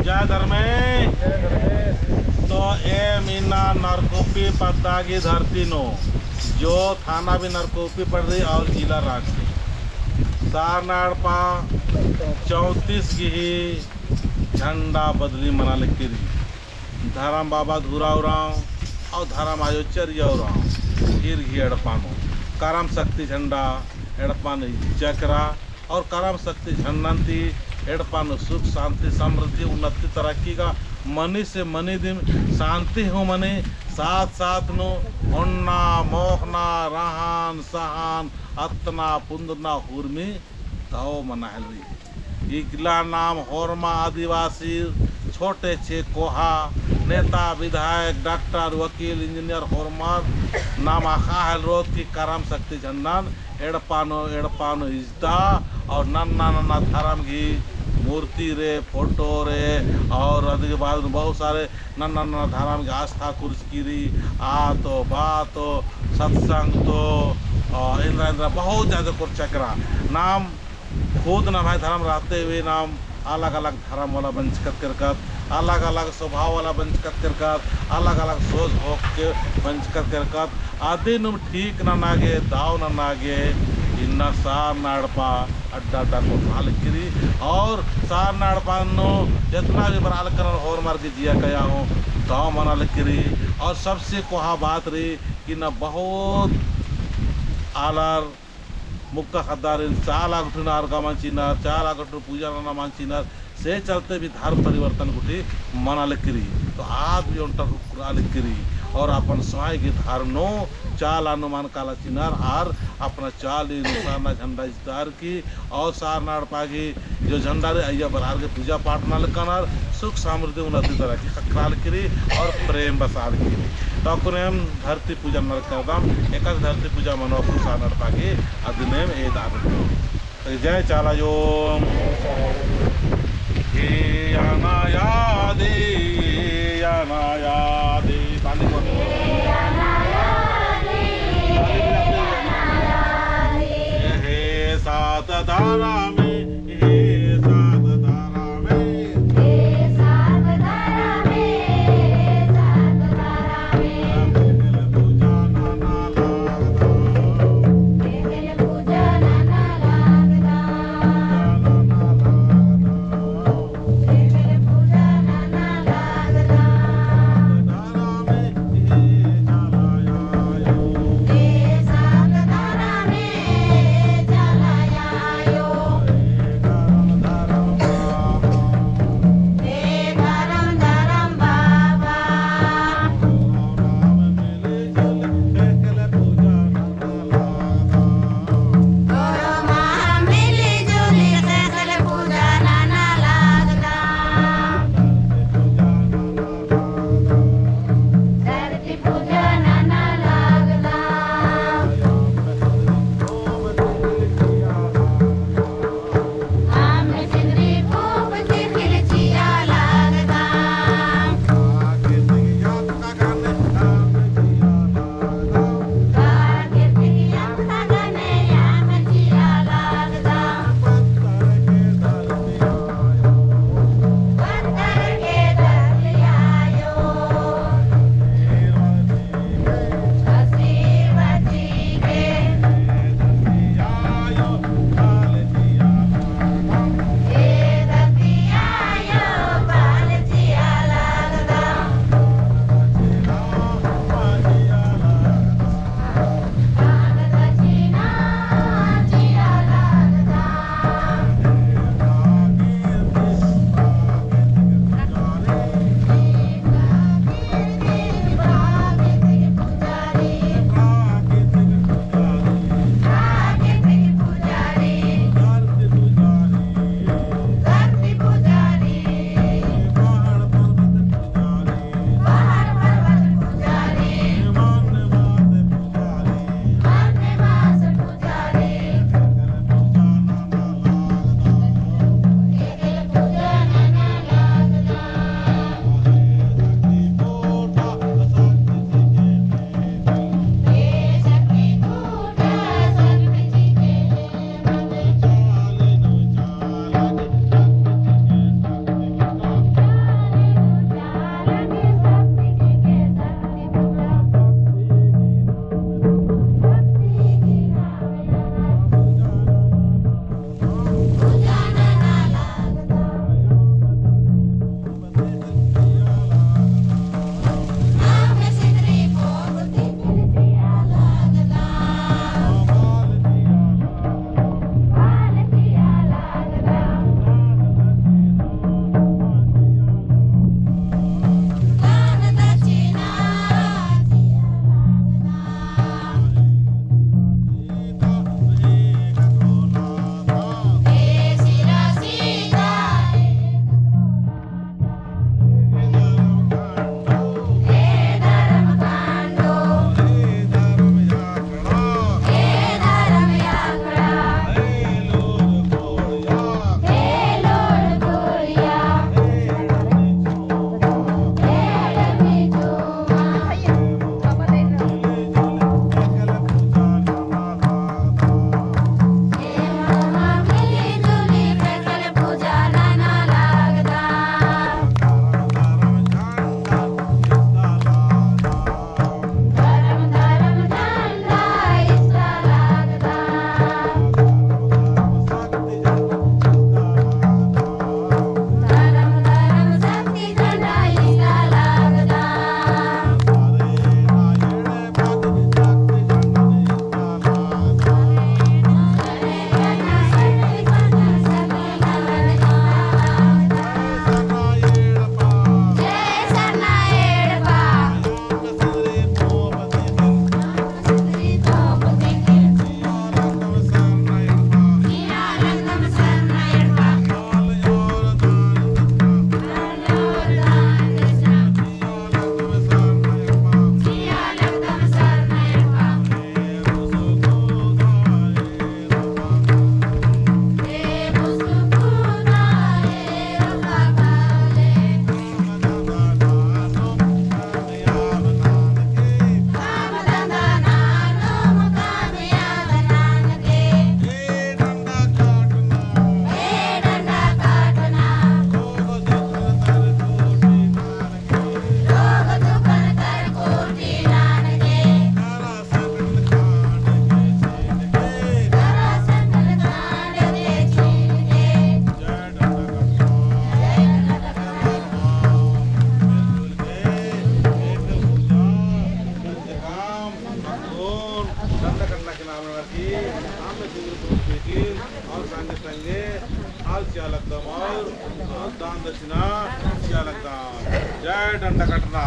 जय धर्मेश। तो ए मीना नरकोपी पत्तागी धरती नो जो थाना भी नरकोपी पड़ रही और जिला रांची सारनाड़ पा 34 की ही झंडा बदली मना लिखी धर्म बाबा धूरा उराव और धर्म आयोचर्य उराव गिर घी एड़पानो करम शक्ति झंडा एड़पान चक्रा और करम शक्ति झंडंती एड़पान सुख शांति समृद्धि उन्नति तरक्की का मनी से मनी दिन शांति हो मने साथ साथ नो होन्ना मोहना रहान सहान अतना पुंदना हुर्मी ताओ मनाहली इगला नाम होरमा आदिवासी छोटे छे कोहा नेता विधायक डॉक्टर वकील इंजीनियर होरमार नाम आखाहल रोद की करम शक्ति झंडान एड़पानो इज्दा और नन्ना नन्ना धर्म की मूर्ति रे फोटो रे और अधिक बाद बहुत सारे नन्ना नन्ना धर्म की आस्था कुर्सकीरी आ तो बात तो सत्संग तो इंद्रा बहुत ज़्यादा कुछ चक्रा नाम खुद ना भाई धर्म रहते हुए नाम अलग अलग धर्म वाला बंचकत करकत अलग अलग स्वभाव वाला बंचकत करकत अलग अलग सोच भोग के बंचकत करकत आदि नुम ठीक ना नागे दाव ना नागे इन्ना सार नाड़पा अड्डा अड्डा को हाल करी और सार नाड़पा नो जितना भी बराल कर और मार के जिया गया हो गाँव मना करी और सबसे कोहा बात रही कि ना बहुत आलार मुक्का खद्दार चाला गुठिनार का मानचिनार चाला गुठु पूजा नाना मानचिनार से चलते भी धर्म परिवर्तन गुठी मना करी तो आज भी उनका रुकरा करी और अपन स्वयं की धर्मनो चाल अनुमान काला चिनार आर अपना चाल निशाना झंडा इस्तार की और सारनाड़ पागी जो झंडा रे अय्या बरहार के पूजा पाठ नाल कनार सुख समृद्धि उन्नति तरह की खकराल करी और प्रेम बसार की तो हम धरती पूजा नर करदाम एक धरती पूजा मनो सारनाड़ पागी अधिनेम ए दान जय चाला जो यानायादे यानायादे ताली हे सात धारा में हे सात धारा में हे सात धारा में सात धारा में दिल पूजा नाना लागदा दिल पूजा नाना लागदा दान दक्षिणा किया लगता। जय दंड कटना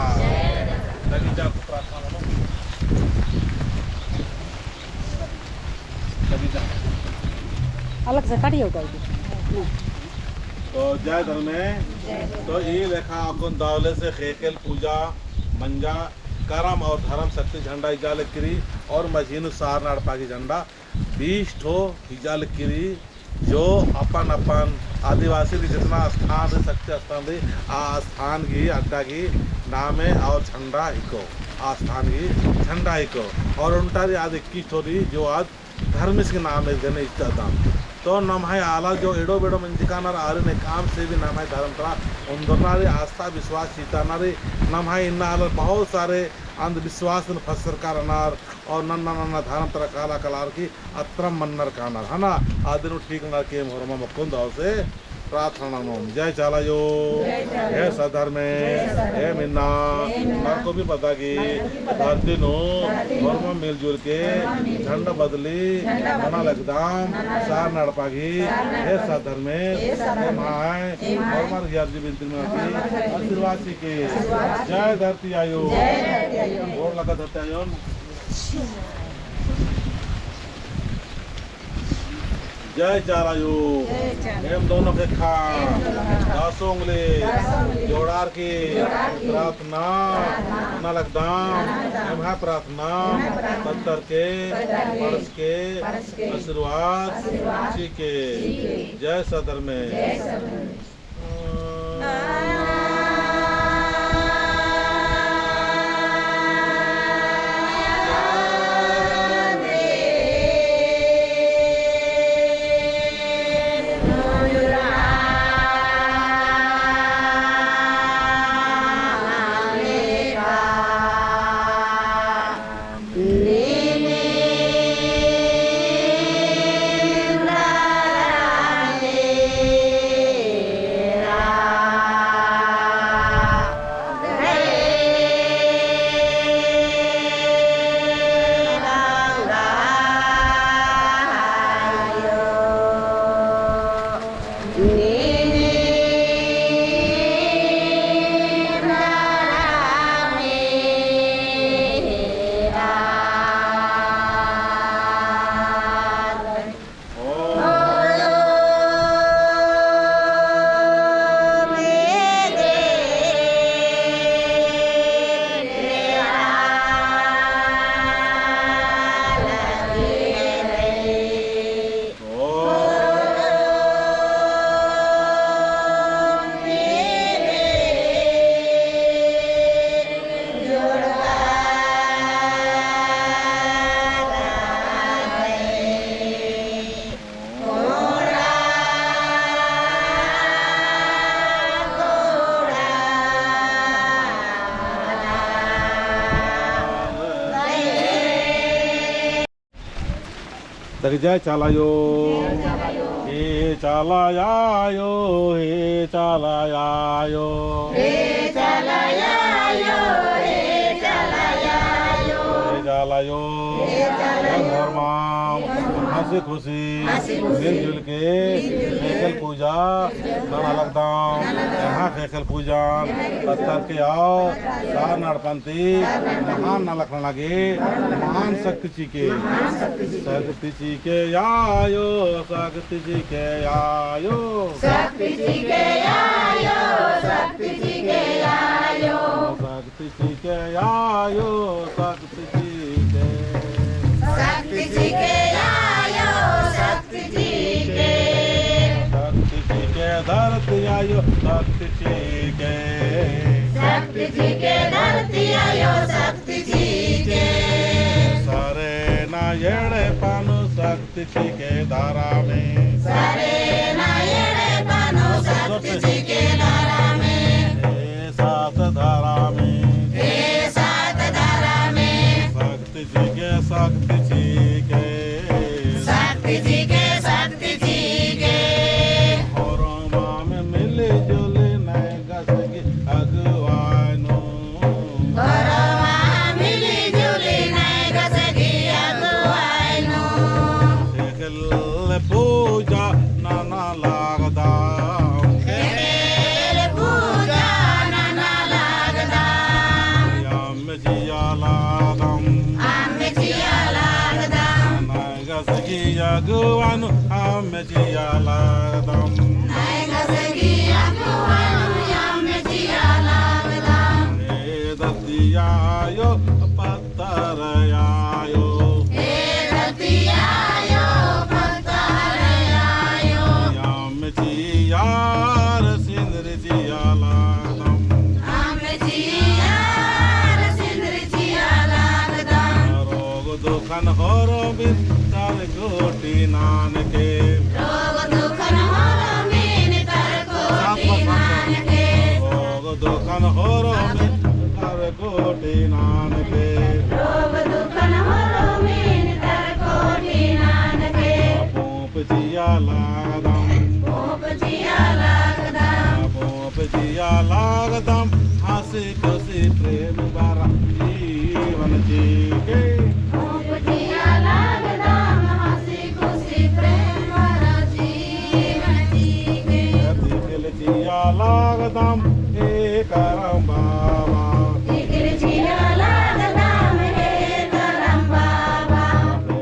लगी जा प्रार्थना लगी जा अलग से काटिए होगा तो जय धर्म तो ये लेखा अकुन दावले से खेकेल पूजा मंजा करम और धर्म शक्ति झंडा इजाल किरी और मजीनु सार नाड़पा की झंडा 20 ठो इजाल किरी जो अपन अपन आदिवासी की जितना स्थान दे सकते स्थान दे आ स्थान की अड्डा की नाम है और झंडा हिको आ स्थान की झंडा हिको और उनटा आज 21 ठो जो आज धर्म के नाम है देने इच्छा तो नमाय आला जो एडो बेडो मंजिकानार आरे काम से भी नमाय धर्म तरा उन्दरनारे आस्था विश्वास चीतानारे नमाय इन्ना आला बहुत सारे अंधविश्वास फसर कारनार और नन्ना नन्ना धर्म तरा काला कलार की अत्रम मन्नर कानार है ना आदिनु ठीक ना के मोरमा मकुंद से प्रार्थना नोम जय चालायो जय सधर्मे जय मिन्ना नर को भी पता कि धरती नो मोरमा मिलजुल के झंड बदली मना लगदाम सार नड़पागी जय सधर्मे जय माय मोरमा याद जी बिनती में आशीर्वाद के जय धरती आयो और लगा धरती आयो जय चारायु एम दोनों के खान दासोंगले जोड़ार की प्रार्थना न लगदाम एम है प्रार्थना पत्थर के परस के आशीर्वाद ची के जय सदर में जय चालायो हे चालायो हे चालायो हे चालायो हे चालायो हे चालायो हंसी खुशी मिलजुल के खेखल पूजा नाना लगदाम यहाँ खेखल पूजा पत्थर के आओ सार नड़पंती महान न लखन लगे महान शक्ति जी के आयो शक्ति जी के आयो शक्ति जी के आयो शक्ति जी के आयो शक्ति जी के आयो शक्ति जी के शक्ति जी के आयो शक्ति जी के शक्ति जी के धरती आयो शक्ति जी के शक्ति जी के धरती आयो शक्ति जी के सारे नायणे पानो शक्ति जी के धारा में सारे नायणे पानो शक्ति जी के धारा में सात धारा में सात धारा में शक्ति जी के शक्ति जी के शक्ति जी के शक्ति जी के और में मिले जुले नए गसगी अगवानो घरमा मिली जुली नए गसगी अगवानो खेखल पूजा नाना लागदाम खेखेल guanu am jiya lagdam e datiya yo pataraya yo am jiya sindr jiya lagdam rog dukhan horo bin tar koti nanke rog dukhan horo bin tar koti nanke Pop jiya lagdam hasi खुशी प्रेम बारा जीवन जी के दिल जिया लागदम हे करम बाबा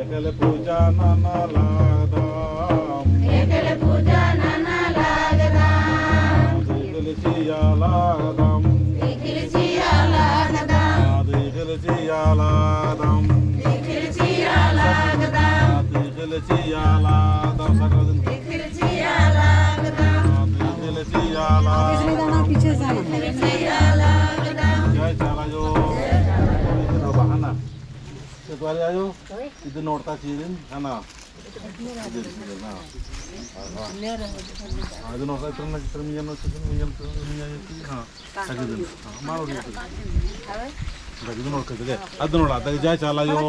एकल पूजा नाना लागदम दिल जिया लागदम दिल जिया लागदम दिल जिया लागदम सकल दिन दिल जिया लागदम पीछे जाना जय चला जो बहाना ते द्वारे आयो इधर नोटता चीज़ है ना इधर ना ಅದು ನೋಡ್ತಾ ಇತ್ತು ನನ್ನ ಚಿತ್ರ ಮಿಯನ್ ಹಾಂ ತೆಗೆದು ಮಾಡೋದು ತೆಗೆದು ನೋಡ್ಕೊತಿದೆ ಅದು ನೋಡ ಅದು ಜಯ ಚಾಲಾಯೋ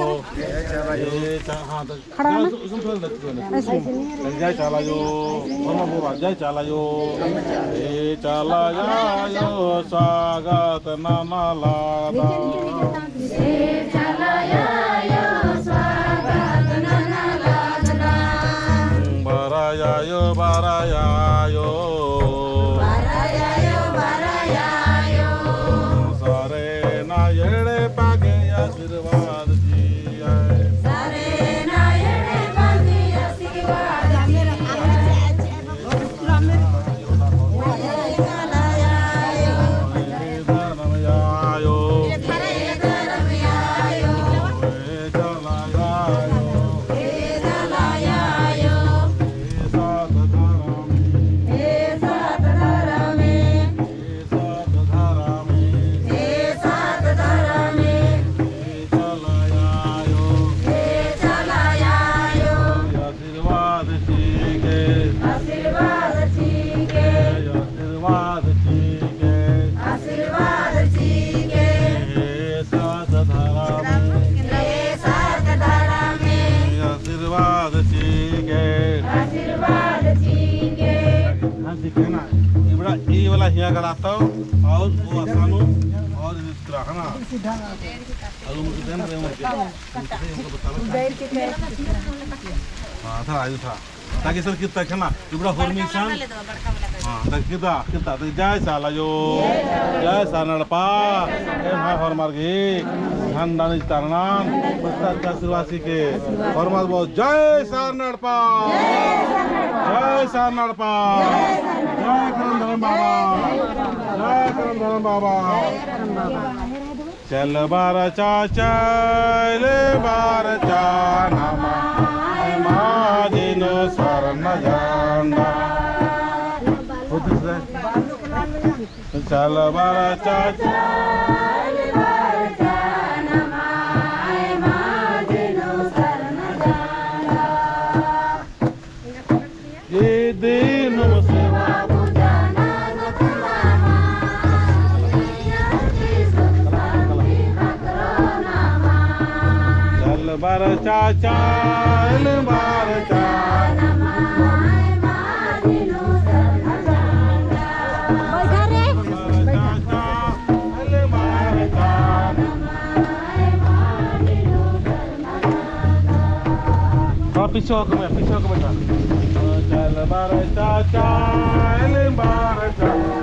ಹಾಂ ಜಯ ಚಾಲಾಯೋ ಜಯ ಚಾಲಾಯೋ ಏ ಚಾಲಾಯೋ ಸ್ವಾಗತ ನಮಲಾದ Barayayo, barayayo, sare na yede page आशीर्वाद जिया, sare na yede page आशीर्वाद जिया, ये वाला यहाँ गड़ाता हूँ और वो आसानो और इस तरह है ना और मुझे देना रहे मुझे हाँ था आयु था ताकि सर कितना है ना इबड़ा फॉर्मेशन हाँ ताकि कितना कितना तो जय साला जो जय सानड़पा ये हाँ फॉर्मर की धन तारनान बस्तर का सिरवासी के फॉर्मर बहुत जय सानड़पा जय सानड़पा जय करम बाबा जय करम बाबा चल बारा चाचा ले बारा चानमा मादिनो स्वर्ण जाना चल बारा चाचा ले बारा चानमा मादिनो स्वर्ण जाना ये दिन सेवा बार चाचा बार पीछे होकर बैठा चल बार चाचा बार